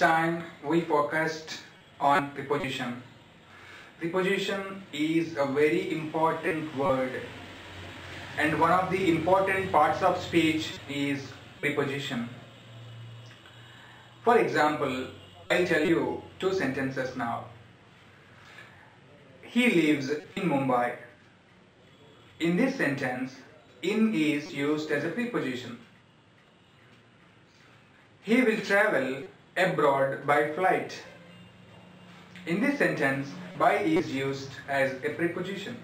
time we focused on preposition. Preposition is a very important word, and one of the important parts of speech is preposition. For example, I'll tell you two sentences now. He lives in Mumbai. In this sentence, in is used as a preposition. He will travel abroad by flight. In this sentence, by is used as a preposition.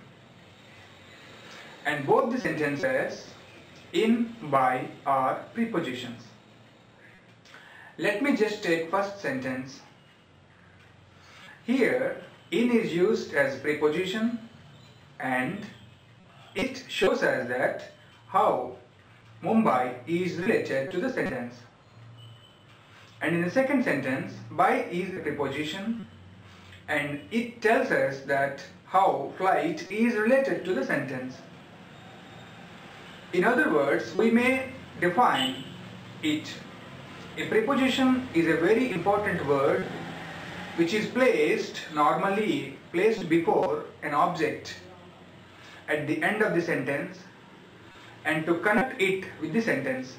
And both the sentences, in, by, are prepositions. Let me just take first sentence. Here, in is used as preposition, and it shows us that how Mumbai is related to the sentence. And in the second sentence, by is a preposition, and it tells us that how flight is related to the sentence. In other words, we may define it. A preposition is a very important word which is normally placed before an object at the end of the sentence and to connect it with the sentence.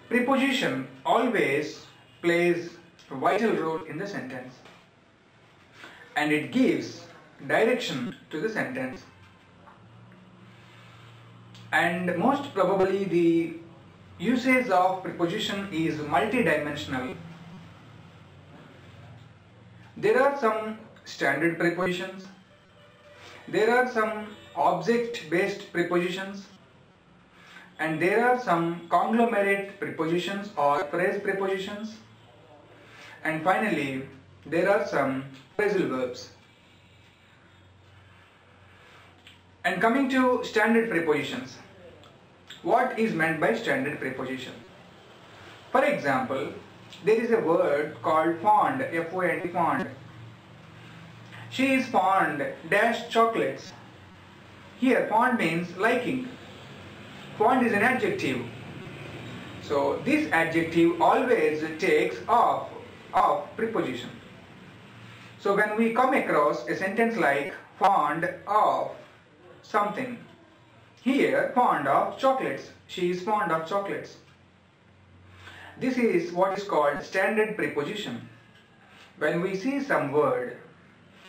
Preposition always plays a vital role in the sentence, and it gives direction to the sentence. And most probably the usage of preposition is multidimensional. There are some standard prepositions, there are some object-based prepositions, and there are some conglomerate prepositions or phrase prepositions, and finally there are some phrasal verbs. And coming to standard prepositions, what is meant by standard preposition? For example, there is a word called fond, F-O-N-D, fond. She is fond dash chocolates. Here fond means liking. Fond is an adjective. So this adjective always takes off preposition. So when we come across a sentence like fond of something, here fond of chocolates, she is fond of chocolates. This is what is called standard preposition. When we see some word,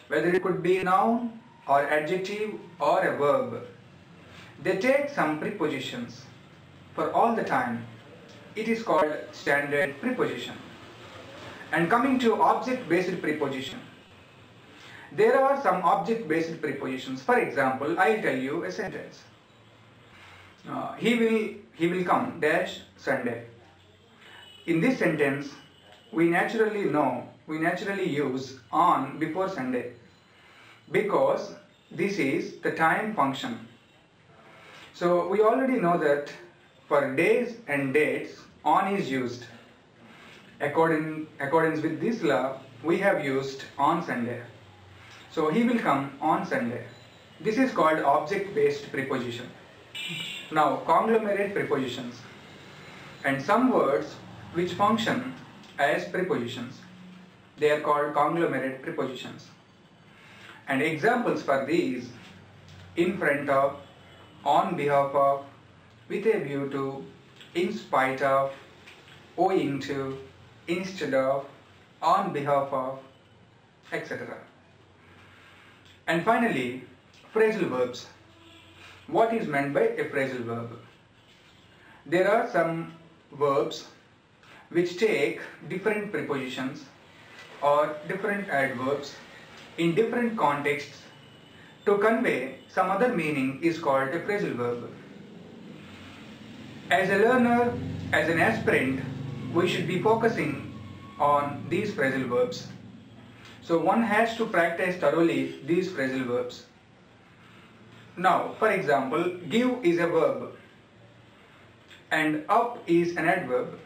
whether it could be a noun or adjective or a verb, they take some prepositions for all the time. It is called standard preposition. And coming to object-based preposition, there are some object-based prepositions. For example, I will tell you a sentence. He will come dash Sunday. In this sentence, we naturally use on before Sunday because this is the time function. So we already know that for days and dates, on is used. Accordance with this law, we have used on Sunday. So he will come on Sunday. This is called object-based preposition. Now, conglomerate prepositions and some words which function as prepositions, they are called conglomerate prepositions. And examples for these: in front of, on behalf of, with a view to, in spite of, owing to, instead of, on behalf of, etc. And finally, phrasal verbs. What is meant by a phrasal verb? There are some verbs which take different prepositions or different adverbs in different contexts to convey some other meaning is called a phrasal verb. As a learner, as an aspirant, we should be focusing on these phrasal verbs. So one has to practice thoroughly these phrasal verbs. Now, for example, give is a verb and up is an adverb.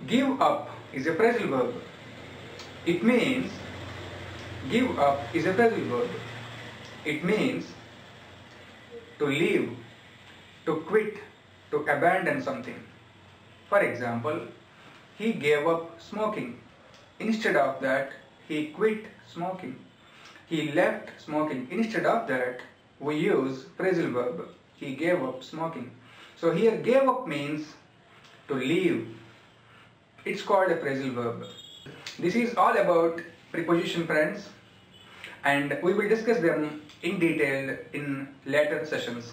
Give up is a phrasal verb. It means give up is a phrasal verb. It means to leave, to quit, to abandon something. For example, he gave up smoking. Instead of that, he quit smoking. He left smoking. Instead of that, we use phrasal verb. He gave up smoking. So here gave up means to leave. It's called a phrasal verb. This is all about preposition, friends, and we will discuss them in detail in later sessions.